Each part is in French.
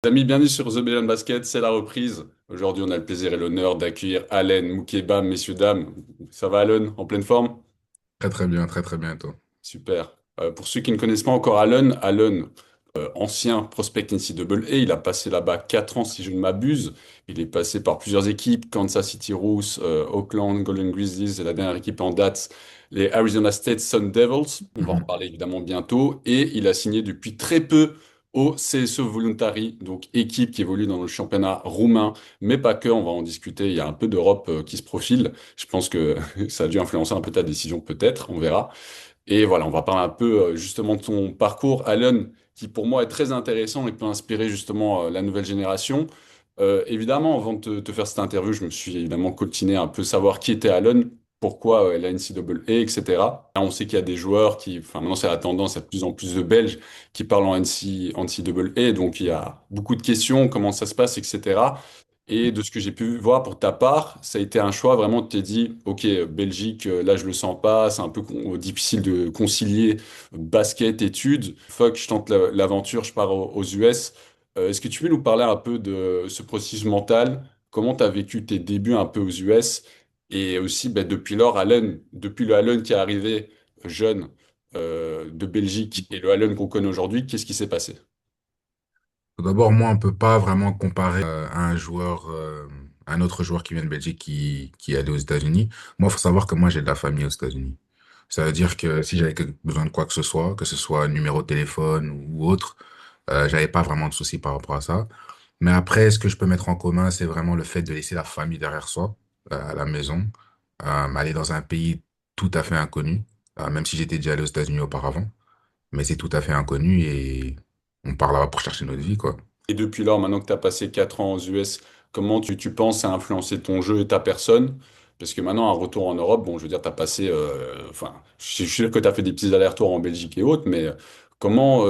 Amis, bienvenue sur The Beyond Basket, c'est la reprise. Aujourd'hui, on a le plaisir et l'honneur d'accueillir Allen Moukeba, messieurs, dames. Ça va, Allen, en pleine forme? Très très bien, toi. Super. Pour ceux qui ne connaissent pas encore Allen, ancien prospect NCAA, il a passé là-bas 4 ans, si je ne m'abuse. Il est passé par plusieurs équipes, Kansas City Roos, Oakland, Golden Grizzlies, et la dernière équipe en date, les Arizona State Sun Devils. On va en Mhm. parler évidemment bientôt. Et il a signé depuis très peu au CSE Voluntari, donc équipe qui évolue dans le championnat roumain, mais pas que, on va en discuter. Il y a un peu d'Europe qui se profile. Je pense que ça a dû influencer un peu ta décision, peut-être, on verra. Et voilà, on va parler un peu justement de ton parcours, Alan, qui pour moi est très intéressant et peut inspirer justement la nouvelle génération. Évidemment, avant de te faire cette interview, je me suis évidemment coltiné un peu savoir qui était Alan, pourquoi la NCAA, etc. Là, on sait qu'il y a des joueurs qui, enfin maintenant c'est la tendance, il y a de plus en plus de Belges qui parlent en NCAA, donc il y a beaucoup de questions, comment ça se passe, etc. Et de ce que j'ai pu voir pour ta part, ça a été un choix vraiment, tu t'es dit, OK, Belgique, là je le sens pas, c'est un peu difficile de concilier basket, études. Fuck, je tente l'aventure, je pars aux US. Est-ce que tu peux nous parler un peu de ce processus mental? Comment tu as vécu tes débuts un peu aux US? Et aussi, ben, depuis lors, Allen, depuis le Allen qui est arrivé jeune de Belgique et le Allen qu'on connaît aujourd'hui, qu'est-ce qui s'est passé? Tout d'abord, moi, on peut pas vraiment comparer à un joueur, un autre joueur qui vient de Belgique qui est allé aux États-Unis. Moi, il faut savoir que moi, j'ai de la famille aux États-Unis. Ça veut dire que si j'avais besoin de quoi que ce soit un numéro de téléphone ou autre, j'avais pas vraiment de soucis par rapport à ça. Mais après, ce que je peux mettre en commun, c'est vraiment le fait de laisser la famille derrière soi, à la maison, aller dans un pays tout à fait inconnu, même si j'étais déjà allé aux États-Unis auparavant. Mais c'est tout à fait inconnu et on part là-bas pour chercher notre vie, quoi. Et depuis lors, maintenant que tu as passé 4 ans aux US, comment tu penses à influencer ton jeu et ta personne? Parce que maintenant, un retour en Europe, bon, je veux dire, tu as passé, enfin, je suis sûr que tu as fait des petits allers-retours en Belgique et autres, mais comment,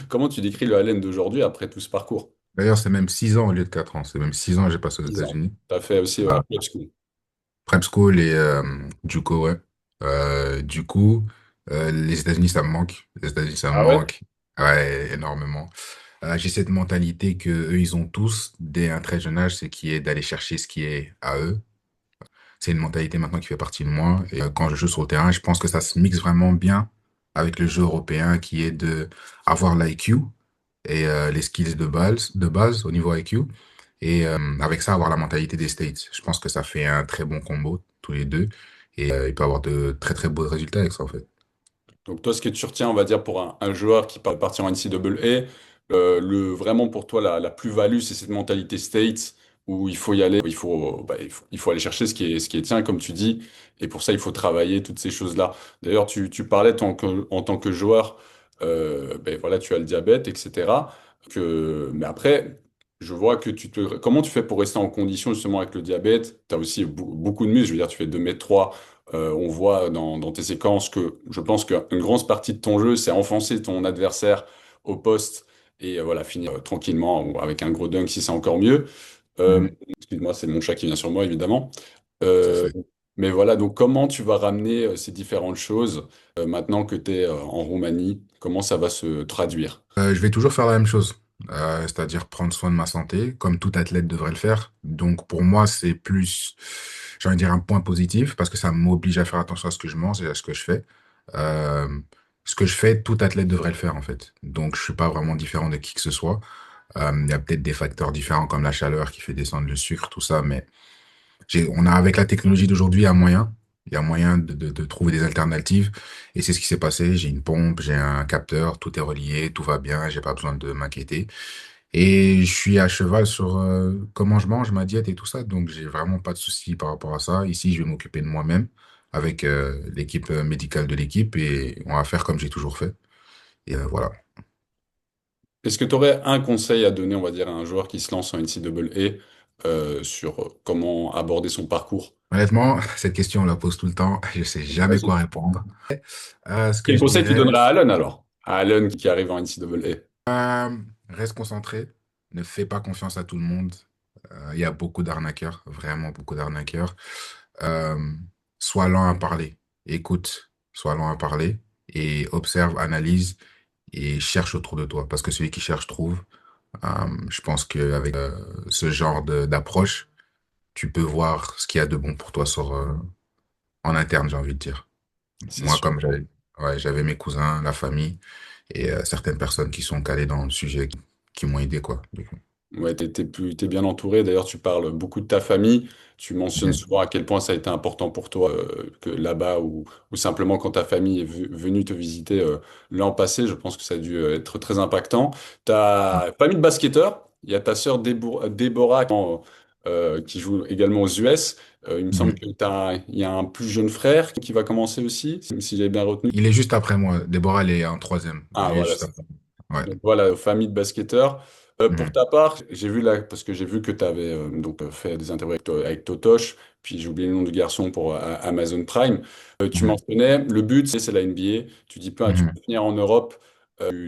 comment tu décris le Allen d'aujourd'hui après tout ce parcours? D'ailleurs, c'est même 6 ans au lieu de 4 ans. C'est même 6 ans que j'ai passé aux 10 ans. États-Unis. Tu as fait aussi À prep school. prep school et JUCO, ouais. Du coup, les États-Unis, ça me manque. Les États-Unis, ça me Ah ouais? manque. Ouais, énormément. J'ai cette mentalité que eux, ils ont tous dès un très jeune âge, c'est qui est d'aller chercher ce qui est à eux. C'est une mentalité maintenant qui fait partie de moi. Et quand je joue sur le terrain, je pense que ça se mixe vraiment bien avec le jeu européen qui est de avoir l'IQ et les skills de base au niveau IQ. Et avec ça, avoir la mentalité des States. Je pense que ça fait un très bon combo, tous les deux. Et il peut avoir de très très beaux résultats avec ça, en fait. Donc toi, ce que tu retiens, on va dire, pour un joueur qui part partir en NCAA, vraiment pour toi, la plus-value, c'est cette mentalité States où il faut y aller, il faut aller chercher ce qui est tien, comme tu dis, et pour ça, il faut travailler toutes ces choses-là. D'ailleurs, tu parlais en tant que joueur, ben voilà, tu as le diabète, etc. Mais après, je vois que comment tu fais pour rester en condition justement avec le diabète? Tu as aussi beaucoup de muscles, je veux dire, tu fais 2,3 m. On voit dans tes séquences que je pense qu'une grosse partie de ton jeu, c'est enfoncer ton adversaire au poste et voilà, finir tranquillement ou avec un gros dunk si c'est encore mieux. Mhm. Excuse-moi, c'est mon chat qui vient sur moi, évidemment. Ça, Euh, c'est- mais voilà, donc comment tu vas ramener ces différentes choses maintenant que tu es en Roumanie? Comment ça va se traduire? Je vais toujours faire la même chose, c'est-à-dire prendre soin de ma santé, comme tout athlète devrait le faire. Donc pour moi, c'est plus, j'ai envie de dire, un point positif, parce que ça m'oblige à faire attention à ce que je mange et à ce que je fais. Euh, Ce que je fais, tout athlète devrait le faire, en fait. Donc je suis pas vraiment différent de qui que ce soit. Il y a peut-être des facteurs différents comme la chaleur qui fait descendre le sucre, tout ça, mais on a, avec la technologie d'aujourd'hui, un moyen. Il y a moyen de trouver des alternatives. Et c'est ce qui s'est passé. J'ai une pompe, j'ai un capteur, tout est relié, tout va bien, j'ai pas besoin de m'inquiéter. Et je suis à cheval sur comment je mange, ma diète et tout ça. Donc, j'ai vraiment pas de soucis par rapport à ça. Ici, je vais m'occuper de moi-même avec l'équipe médicale de l'équipe et on va faire comme j'ai toujours fait. Et voilà. Est-ce que tu aurais un conseil à donner, on va dire, à un joueur qui se lance en NCAA sur comment aborder son parcours? Honnêtement, cette question, on la pose tout le temps. Je sais jamais quoi Vas-y. répondre. Ce que Quel je conseil tu dirais, donnerais à Allen alors? À Allen qui arrive en NCAA. reste concentré. Ne fais pas confiance à tout le monde. Il y a beaucoup d'arnaqueurs, vraiment beaucoup d'arnaqueurs. Euh, Sois lent à parler. Écoute, sois lent à parler et observe, analyse et cherche autour de toi. Parce que celui qui cherche trouve. Je pense qu'avec ce genre d'approche, tu peux voir ce qu'il y a de bon pour toi en interne, j'ai envie de dire. C'est Moi, sûr. comme j'avais mes cousins, la famille et certaines personnes qui sont calées dans le sujet qui m'ont aidé, quoi. Du coup. Ouais, t'es bien entouré. D'ailleurs, tu parles beaucoup de ta famille. Tu mentionnes Mhm. souvent à quel point ça a été important pour toi que là-bas ou simplement quand ta famille est venue te visiter l'an passé. Je pense que ça a dû être très impactant. Ta famille de basketteurs, il y a ta sœur Déborah qui joue également aux US. Il me semble Mhm. il y a un plus jeune frère qui va commencer aussi, si j'ai bien retenu. Il est juste après moi. Déborah, elle est en troisième. Ah, Elle est voilà. juste après. Ouais. Donc voilà, famille de basketteurs. Pour Mhm. ta part, j'ai vu là, parce que j'ai vu que tu avais fait des interviews avec Totosh, puis j'ai oublié le nom du garçon pour Amazon Prime. Tu Mhm. mentionnais, le but, c'est la NBA. Tu dis pas, tu Mhm. peux finir en Europe,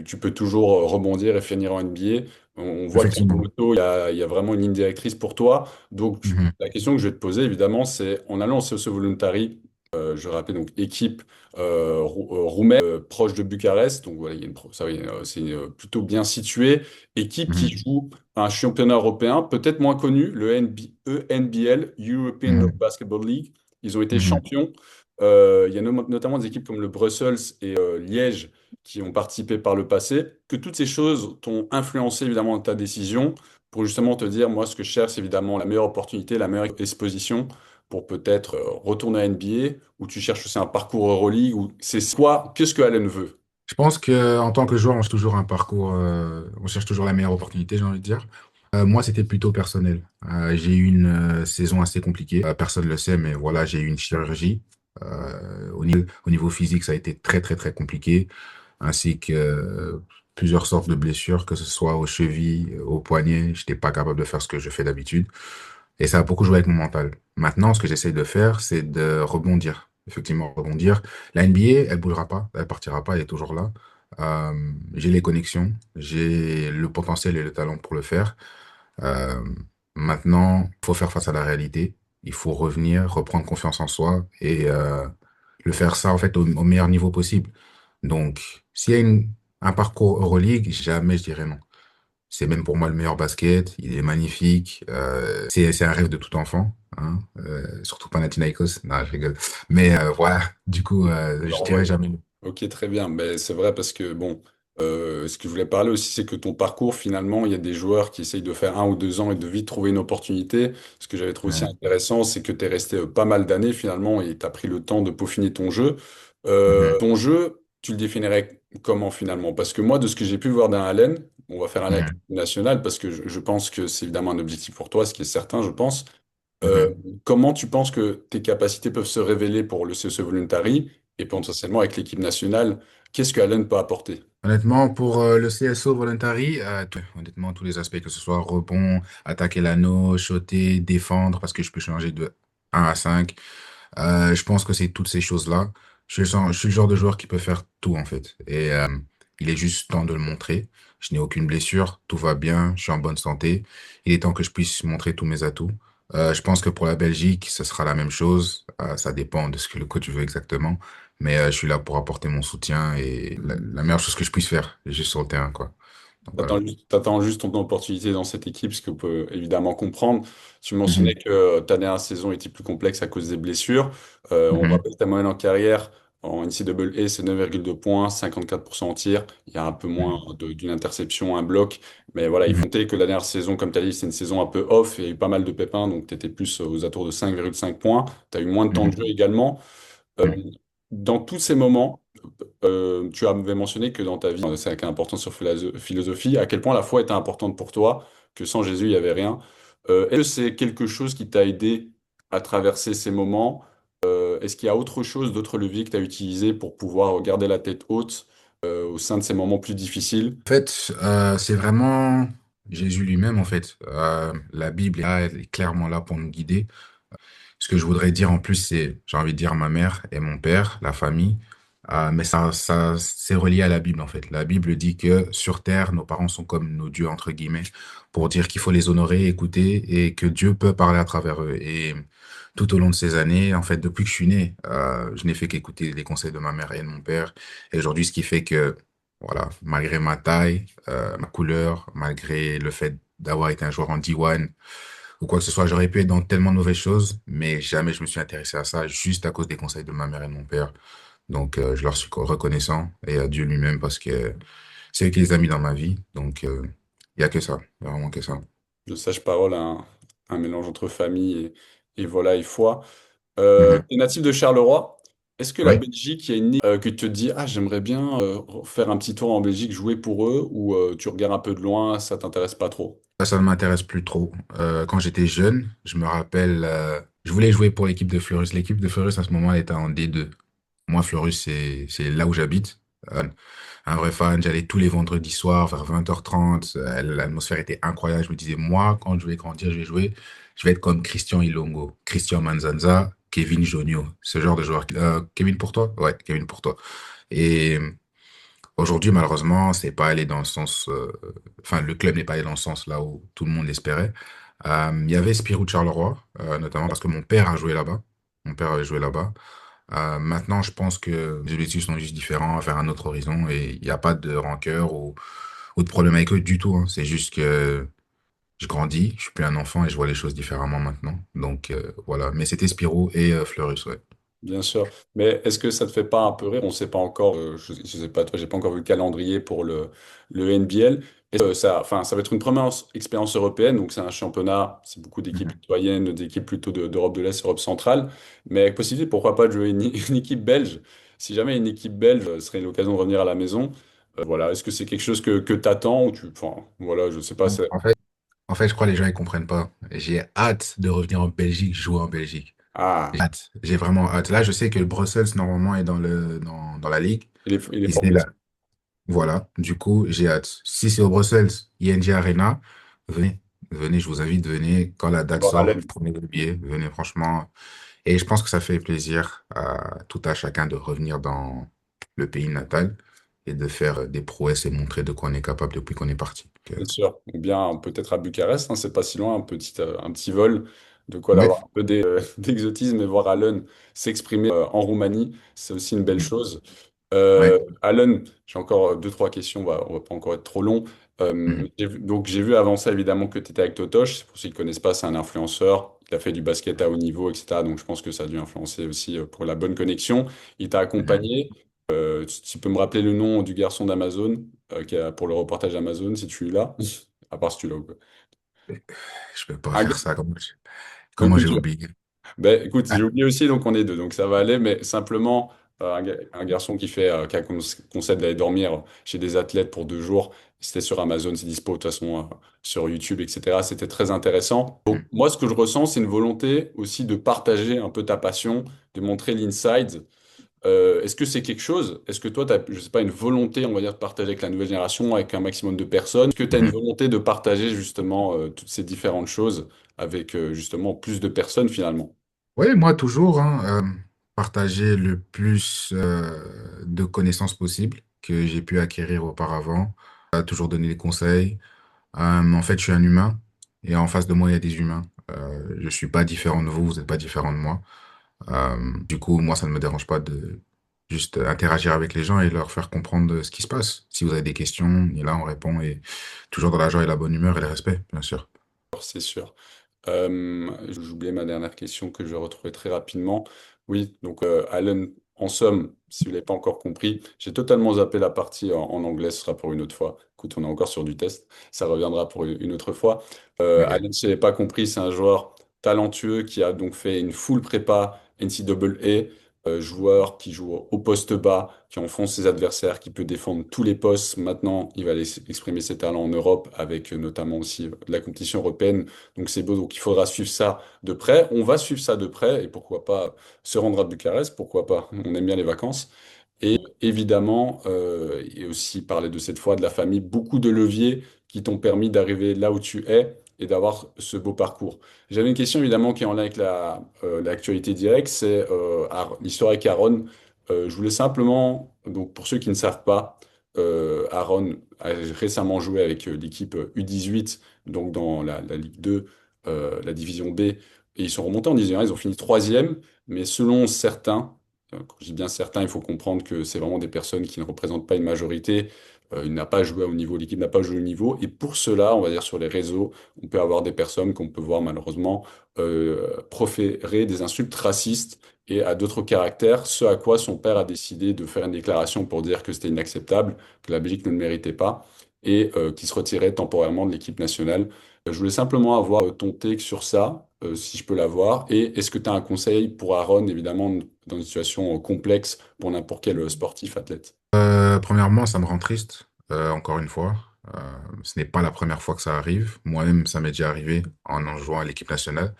tu peux toujours rebondir et finir en NBA. On voit que ton Effectivement. moto, il y a vraiment une ligne directrice pour toi. Donc, Mhm. la question que je vais te poser, évidemment, c'est en allant au CSE Voluntary, je rappelle donc équipe roumaine proche de Bucarest, donc voilà, il y a ça, oui, c'est plutôt bien situé. Équipe qui Mhm. joue un championnat européen, peut-être moins connu, le ENBL, European Mhm. Basketball League. Ils ont été Mhm. champions. Il y a notamment des équipes comme le Brussels et Liège qui ont participé par le passé. Que toutes ces choses t'ont influencé évidemment dans ta décision pour justement te dire, moi, ce que je cherche, c'est évidemment la meilleure opportunité, la meilleure exposition pour peut-être retourner à NBA, ou tu cherches aussi un parcours Euroleague, ou c'est quoi, qu'est-ce que Allen veut? Je pense que en tant que joueur, on cherche toujours un parcours, on cherche toujours la meilleure opportunité, j'ai envie de dire. Moi, c'était plutôt personnel. J'ai eu une saison assez compliquée. Personne ne le sait, mais voilà, j'ai eu une chirurgie. Au niveau physique, ça a été très, très, très compliqué, ainsi que plusieurs sortes de blessures, que ce soit aux chevilles, aux poignets. J'étais pas capable de faire ce que je fais d'habitude. Et ça a beaucoup joué avec mon mental. Maintenant, ce que j'essaye de faire, c'est de rebondir. Effectivement, rebondir. La NBA, elle bougera pas, elle partira pas, elle est toujours là. J'ai les connexions, j'ai le potentiel et le talent pour le faire. Euh, Maintenant, il faut faire face à la réalité. Il faut revenir, reprendre confiance en soi et le faire ça en fait au meilleur niveau possible. Donc, s'il y a un parcours Euroleague, jamais je dirais non. C'est même pour moi le meilleur basket. Il est magnifique. C'est un rêve de tout enfant, hein. Surtout Panathinaikos. Non, je rigole. Mais voilà. Du coup, je Alors, dirais jamais non. ok, très bien. Mais c'est vrai parce que, bon, ce que je voulais parler aussi, c'est que ton parcours, finalement, il y a des joueurs qui essayent de faire 1 ou 2 ans et de vite trouver une opportunité. Ce que j'avais trouvé aussi Ouais. intéressant, c'est que tu es resté pas mal d'années, finalement, et tu as pris le temps de peaufiner ton jeu. Mhm. Ton jeu, tu le définirais comment, finalement? Parce que moi, de ce que j'ai pu voir d'un Allen, on va faire un avec Mhm. national, parce que je pense que c'est évidemment un objectif pour toi, ce qui est certain, je pense. Euh, Mhm. Comment tu penses que tes capacités peuvent se révéler pour le CSE Voluntary et potentiellement avec l'équipe nationale? Qu'est-ce que Allen peut apporter? Honnêtement, pour le CSO Voluntary, honnêtement, tous les aspects, que ce soit rebond, attaquer l'anneau, shotter, défendre, parce que je peux changer de 1 à 5. Je pense que c'est toutes ces choses-là. Je suis le genre de joueur qui peut faire tout, en fait. Et il est juste temps de le montrer. Je n'ai aucune blessure, tout va bien, je suis en bonne santé. Il est temps que je puisse montrer tous mes atouts. Je pense que pour la Belgique, ce sera la même chose. Ça dépend de ce que le coach veut exactement. Mais je suis là pour apporter mon soutien et la meilleure chose que je puisse faire, juste sur le terrain, quoi. Donc voilà. T'attends juste ton opportunité dans cette équipe, ce que peut évidemment comprendre. Tu mentionnais Mhm, que ta dernière saison était plus complexe à cause des blessures. On mhm, rappelle ta moyenne en carrière en NCAA, c'est 9,2 points, 54% en tir. Il y a un peu moins mhm, d'une interception, un bloc. Mais voilà, il faut mhm, noter que la dernière saison, comme tu as dit, c'est une saison un peu off. Il y a eu pas mal de pépins, donc tu étais plus aux alentours de 5,5 points. Tu as eu moins de temps de jeu mhm, également. Euh, mhm. Dans tous ces moments, tu avais mentionné que dans ta vie, c'est avec une importance sur philosophie, à quel point la foi était importante pour toi, que sans Jésus, il n'y avait rien. Est-ce que c'est quelque chose qui t'a aidé à traverser ces moments? Est-ce qu'il y a autre chose, d'autres leviers que tu as utilisés pour pouvoir garder la tête haute au sein de ces moments plus difficiles? En fait, c'est vraiment Jésus lui-même, en fait. La Bible est là, elle est clairement là pour nous guider. Ce que je voudrais dire en plus, c'est, j'ai envie de dire ma mère et mon père, la famille. Mais ça, c'est relié à la Bible, en fait. La Bible dit que sur terre, nos parents sont comme nos dieux, entre guillemets, pour dire qu'il faut les honorer, écouter, et que Dieu peut parler à travers eux. Et tout au long de ces années, en fait, depuis que je suis né, je n'ai fait qu'écouter les conseils de ma mère et de mon père. Et aujourd'hui, ce qui fait que Voilà, malgré ma taille, ma couleur, malgré le fait d'avoir été un joueur en D1 ou quoi que ce soit, j'aurais pu être dans tellement de mauvaises choses, mais jamais je me suis intéressé à ça, juste à cause des conseils de ma mère et de mon père. Donc, je leur suis reconnaissant et à Dieu lui-même parce que c'est eux qui les a mis dans ma vie. Donc, il y a que ça, il y a vraiment que ça. De sage-parole, un mélange entre famille et volaille foi. Mhm. T'es natif de Charleroi. Est-ce que la Oui, Belgique, il y a une équipe que tu te dis, ah, j'aimerais bien faire un petit tour en Belgique, jouer pour eux, ou tu regardes un peu de loin, ça t'intéresse pas trop? ça ne m'intéresse plus trop. Quand j'étais jeune, je me rappelle, je voulais jouer pour l'équipe de Fleurus. L'équipe de Fleurus, à ce moment, elle était en D2. Moi, Fleurus, c'est là où j'habite. Un vrai fan, j'allais tous les vendredis soirs vers 20h30. L'atmosphère était incroyable. Je me disais, moi, quand je vais grandir, je vais être comme Christian Ilongo, Christian Manzanza, Kevin Jonio, ce genre de joueur. Kevin pour toi? Ouais, Kevin pour toi. Et aujourd'hui, malheureusement, c'est pas allé dans le sens, enfin, le club n'est pas allé dans le sens là où tout le monde l'espérait. Il y avait Spirou de Charleroi, notamment parce que mon père a joué là-bas. Mon père avait joué là-bas. Maintenant, je pense que les objectifs sont juste différents, vers un autre horizon, et il n'y a pas de rancœur ou de problème avec eux du tout, hein. C'est juste que je grandis, je suis plus un enfant et je vois les choses différemment maintenant. Donc voilà. Mais c'était Spirou et Fleurus, ouais. Bien sûr. Mais est-ce que ça te fait pas un peu rire? On sait pas encore, je sais pas, toi, j'ai pas encore vu le calendrier pour le NBL. Ça, enfin, ça va être une première expérience européenne, donc c'est un championnat, c'est beaucoup d'équipes Mhm. citoyennes, d'équipes plutôt d'Europe de l'Est, Europe centrale, mais avec possibilité, pourquoi pas de jouer une équipe belge? Si jamais une équipe belge serait l'occasion de revenir à la maison, voilà, est-ce que c'est quelque chose que tu attends ou tu, enfin, voilà, je sais pas, Bon, en fait, je crois que les gens ils comprennent pas. J'ai hâte de revenir en Belgique, jouer en Belgique. J'ai ah, hâte. J'ai vraiment hâte. Là, je sais que le Brussels normalement est dans la ligue. il est Et fort c'est là. possible. Voilà, du coup, j'ai hâte. Si c'est au Bruxelles, ING Arena, venez, venez, je vous invite, venez. Quand la date Voir sort, Allen. prenez le billet, venez, franchement. Et je pense que ça fait plaisir à tout à chacun de revenir dans le pays natal et de faire des prouesses et montrer de quoi on est capable depuis qu'on est parti. Donc, Bien sûr, ou bien peut-être à Bucarest, hein, c'est pas si loin, un petit vol, de quoi ouais. d'avoir un peu d'exotisme et voir Allen s'exprimer en Roumanie, c'est aussi une belle Mhm. chose. Ouais. Allen, j'ai encore deux, trois questions, on va pas encore être trop long. Mhm. Donc j'ai vu avant ça évidemment que tu étais avec Totoche, pour ceux qui ne connaissent pas, c'est un influenceur, il a fait du basket à haut niveau, etc. Donc je pense que ça a dû influencer aussi pour la bonne connexion. Il t'a Mhm. accompagné. Tu peux me rappeler le nom du garçon d'Amazon pour le reportage Amazon si tu l'as? À part si tu l'as ou pas. Je peux pas Un faire gars- ça. Comment Écoute, j'ai oublié? ben, écoute, Ah, j'ai oublié aussi, donc on est deux, donc ça va aller, mais simplement un garçon qui a comme concept d'aller dormir chez des athlètes pour 2 jours. C'était sur Amazon, c'est dispo de toute façon sur YouTube, etc. C'était très intéressant. Donc mhm. moi, ce que je ressens, c'est une volonté aussi de partager un peu ta passion, de montrer l'inside. Est-ce que c'est quelque chose? Est-ce que toi, tu as, je sais pas, une volonté, on va dire, de partager avec la nouvelle génération, avec un maximum de personnes? Est-ce que tu as une Mhm. volonté de partager justement toutes ces différentes choses avec justement plus de personnes finalement? Oui, moi toujours, hein, partager le plus de connaissances possibles que j'ai pu acquérir auparavant, toujours donner des conseils. En fait, je suis un humain et en face de moi, il y a des humains. Je suis pas différent de vous, vous n'êtes pas différent de moi. Du coup, moi, ça ne me dérange pas de juste interagir avec les gens et leur faire comprendre ce qui se passe. Si vous avez des questions, on est là, on répond et toujours dans la joie et la bonne humeur et le respect, bien sûr. C'est sûr. J'oubliais ma dernière question que je vais retrouver très rapidement. Oui, donc Alan, en somme, si vous ne l'avez pas encore compris, j'ai totalement zappé la partie en anglais, ce sera pour une autre fois. Écoute, on est encore sur du test, ça reviendra pour une autre fois. Ok. Alan, si vous n'avez pas compris, c'est un joueur talentueux qui a donc fait une full prépa NCAA, joueur qui joue au poste bas, qui enfonce ses adversaires, qui peut défendre tous les postes. Maintenant, il va aller exprimer ses talents en Europe avec notamment aussi de la compétition européenne, donc c'est beau, donc il faudra suivre ça de près. On va suivre ça de près et pourquoi pas se rendre à Bucarest, pourquoi pas. On aime bien les vacances. Et évidemment, et aussi parler de cette fois de la famille, beaucoup de leviers qui t'ont permis d'arriver là où tu es et d'avoir ce beau parcours. J'avais une question évidemment qui est en lien avec l'actualité directe, c'est l'histoire avec Aaron. Je voulais simplement, donc pour ceux qui ne savent pas, Aaron a récemment joué avec l'équipe U18, donc dans la Ligue 2, la division B, et ils sont remontés en division 1, ils ont fini troisième, mais selon certains, Quand je dis bien certains, il faut comprendre que c'est vraiment des personnes qui ne représentent pas une majorité. Il n'a pas joué au niveau, l'équipe n'a pas joué au niveau. Et pour cela, on va dire sur les réseaux, on peut avoir des personnes qu'on peut voir malheureusement proférer des insultes racistes et à d'autres caractères, ce à quoi son père a décidé de faire une déclaration pour dire que c'était inacceptable, que la Belgique ne le méritait pas et qu'il se retirait temporairement de l'équipe nationale. Je voulais simplement avoir ton take sur ça, si je peux l'avoir. Et est-ce que tu as un conseil pour Aaron, évidemment, dans une situation complexe pour n'importe quel sportif, athlète? Premièrement, ça me rend triste, encore une fois. Euh, Ce n'est pas la première fois que ça arrive. Moi-même, ça m'est déjà arrivé en jouant à l'équipe nationale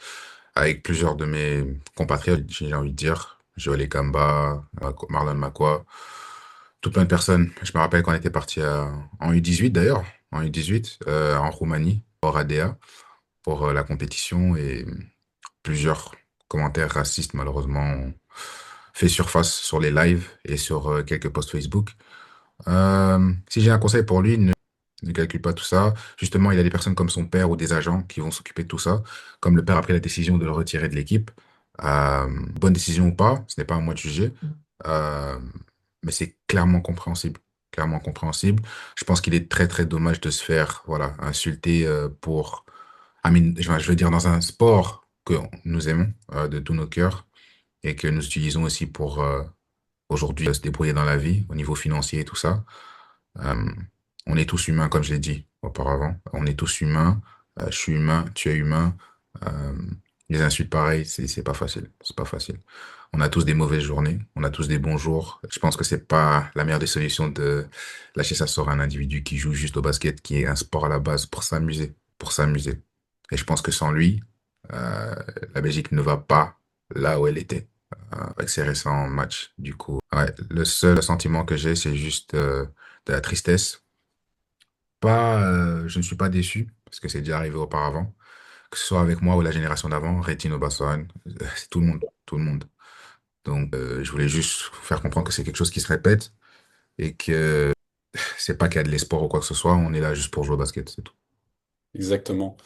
avec plusieurs de mes compatriotes, j'ai envie de dire. Joel Kamba, Marlon Makwa, tout plein de personnes. Je me rappelle qu'on était parti en U18 d'ailleurs, en U18, en Roumanie, au Radea, pour la compétition et plusieurs commentaires racistes, malheureusement, ont fait surface sur les lives et sur quelques posts Facebook. Si j'ai un conseil pour lui, ne calcule pas tout ça. Justement, il y a des personnes comme son père ou des agents qui vont s'occuper de tout ça. Comme le père a pris la décision de le retirer de l'équipe. Bonne décision ou pas, ce n'est pas à moi de juger. Euh, mais c'est clairement compréhensible. Clairement compréhensible. Je pense qu'il est très très dommage de se faire voilà, insulter pour... je veux dire dans un sport que nous aimons de tous nos cœurs et que nous utilisons aussi pour aujourd'hui se débrouiller dans la vie au niveau financier et tout ça. Euh, on est tous humains, comme je l'ai dit auparavant. On est tous humains. Je suis humain, tu es humain. Euh, les insultes pareilles, c'est pas facile. C'est pas facile. On a tous des mauvaises journées. On a tous des bons jours. Je pense que c'est pas la meilleure des solutions de lâcher sa sort à un individu qui joue juste au basket, qui est un sport à la base pour s'amuser, pour s'amuser. Et je pense que sans lui, euh, la Belgique ne va pas là où elle était avec ses récents matchs. Du coup, ouais, le seul sentiment que j'ai, c'est juste de la tristesse. Pas, je ne suis pas déçu, parce que c'est déjà arrivé auparavant, que ce soit avec moi ou la génération d'avant, Retino Basson, c'est tout le monde, tout le monde. Donc, je voulais juste faire comprendre que c'est quelque chose qui se répète et que c'est pas qu'il y a de l'espoir ou quoi que ce soit, on est là juste pour jouer au basket, c'est tout. Exactement.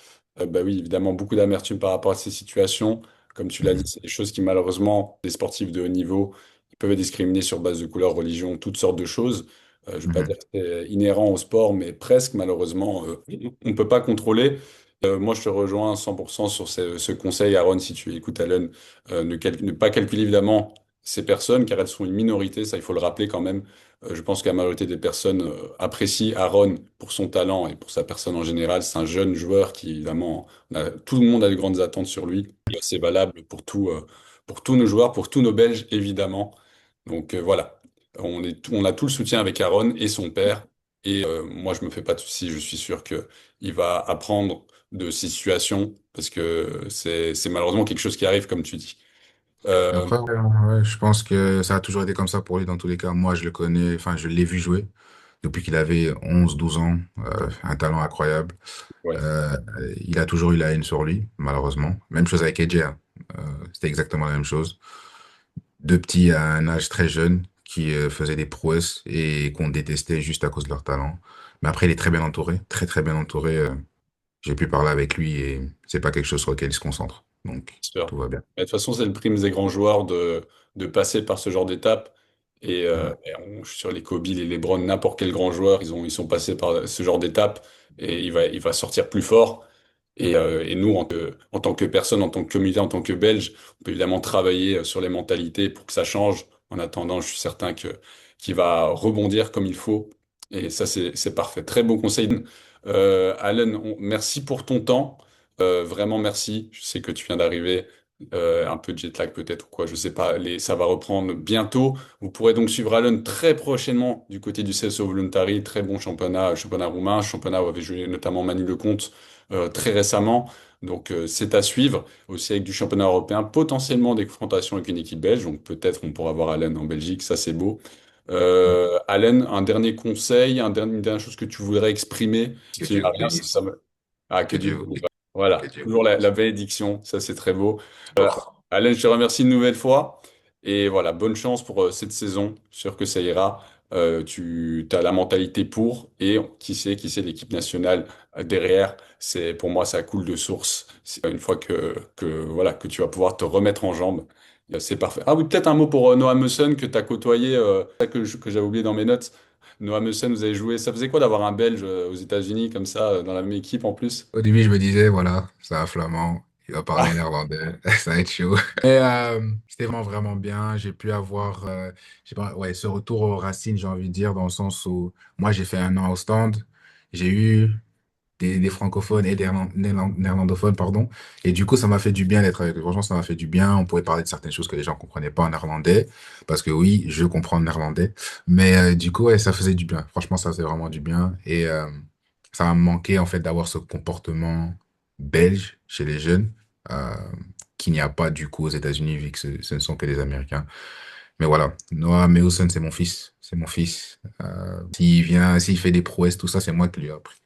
Bah oui, évidemment, beaucoup d'amertume par rapport à ces situations. Comme tu l'as dit, Mhm. c'est des choses qui, malheureusement, les sportifs de haut niveau, ils peuvent être discriminés sur base de couleur, religion, toutes sortes de choses. Je ne veux pas dire Mhm. que c'est inhérent au sport, mais presque, malheureusement, on ne peut pas contrôler. Moi, je te rejoins à 100% sur ce conseil, Aaron, si tu écoutes Allen, ne pas calculer évidemment ces personnes, car elles sont une minorité, ça, il faut le rappeler quand même. Je pense que la majorité des personnes apprécient Aaron pour son talent et pour sa personne en général. C'est un jeune joueur qui, évidemment, tout le monde a de grandes attentes sur lui. Et c'est valable pour tous nos joueurs, pour tous nos Belges, évidemment. Donc voilà, on a tout le soutien avec Aaron et son père. Et moi, je me fais pas de soucis. Je suis sûr que il va apprendre de ces situations parce que c'est malheureusement quelque chose qui arrive, comme tu dis. Euh, Après, ouais, ouais, je pense que ça a toujours été comme ça pour lui dans tous les cas. Moi, je le connais, enfin, je l'ai vu jouer depuis qu'il avait 11 12 ans, un talent incroyable. ouais, Euh, il a toujours eu la haine sur lui, malheureusement. Même chose avec AJ, hein. C'était exactement la même chose. Deux petits à un âge très jeune qui faisaient des prouesses et qu'on détestait juste à cause de leur talent. Mais après, il est très bien entouré, très très bien entouré. J'ai pu parler avec lui et c'est pas quelque chose sur lequel il se concentre. Donc, c'est sûr. tout va bien. Mais de toute façon, c'est le prime des grands joueurs de passer par ce genre d'étape. Ouais. Je suis sur les Kobe, les LeBron, n'importe quel grand joueur, ils sont passés par ce genre d'étape et il va sortir plus fort. Et nous, en tant que personne, en tant que communauté, en tant que Belge, on peut évidemment travailler sur les mentalités pour que ça change. En attendant, je suis certain qu'il va rebondir comme il faut. Et ça, c'est parfait. Très bon conseil. Allen, merci pour ton temps. Vraiment merci. Je sais que tu viens d'arriver. Un peu de jet lag peut-être ou quoi, je sais pas. Ça va reprendre bientôt. Vous pourrez donc suivre Allen très prochainement du côté du CSO Voluntari. Très bon championnat, championnat roumain, championnat où avait joué notamment Manu Lecomte très récemment. Donc c'est à suivre aussi avec du championnat européen, potentiellement des confrontations avec une équipe belge. Donc peut-être on pourra voir Allen en Belgique, ça c'est beau. Allen, un dernier conseil, une dernière chose que tu voudrais exprimer. Que S'il n'y Dieu a vous rien, bénisse. Ah, que Que Dieu Dieu vous vous bénisse. bénisse. Que Voilà, Dieu vous toujours la bénisse. bénédiction, ça c'est très beau. Euh, D'accord. Alain, je te remercie une nouvelle fois. Et voilà, bonne chance pour cette saison. Sûr que ça ira. Tu as la mentalité pour. Et qui sait, l'équipe nationale derrière, pour moi, ça coule de source. C'est une fois voilà, que tu vas pouvoir te remettre en jambes. C'est parfait. Ah oui, peut-être un mot pour Noah Meussen que tu as côtoyé, ça que j'avais oublié dans mes notes. Noah Meussen, vous avez joué. Ça faisait quoi d'avoir un Belge aux États-Unis comme ça, dans la même équipe en plus? Au début, je me disais, voilà, c'est un Flamand, il va parler néerlandais, ça va être chaud. Mais c'était vraiment, vraiment bien. J'ai pu avoir, je sais pas, ouais, ce retour aux racines, j'ai envie de dire, dans le sens où moi, j'ai fait un an au stand. J'ai eu des francophones et des néerlandophones, pardon. Et du coup, ça m'a fait du bien d'être avec eux. Franchement, ça m'a fait du bien. On pouvait parler de certaines choses que les gens comprenaient pas en néerlandais. Parce que oui, je comprends le néerlandais. Mais du coup, ouais, ça faisait du bien. Franchement, ça faisait vraiment du bien. Et ça m'a manqué, en fait, d'avoir ce comportement belge chez les jeunes, euh, qu'il n'y a pas, du coup, aux États-Unis, vu que ce ne sont que des Américains. Mais voilà, Noah Mewson, c'est mon fils. C'est mon fils. S'il vient, s'il fait des prouesses, tout ça, c'est moi qui lui ai appris.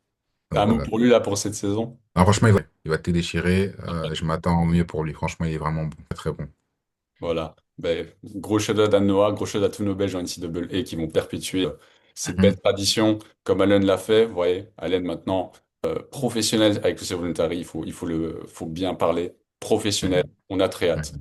T'as Donc un mot voilà. pour lui là pour cette saison? Alors, franchement, il va tout déchirer. Je m'attends au mieux pour lui. Franchement, il est vraiment bon, très très bon. Voilà. Ben, gros shout-out à Noah, gros shout-out à tous nos Belges en NCAA qui vont perpétuer cette belle Mhm. tradition comme Allen l'a fait. Vous voyez, Allen maintenant professionnel avec le C Voluntary, faut bien parler. Professionnel, Mhm. on a très Ouais. hâte.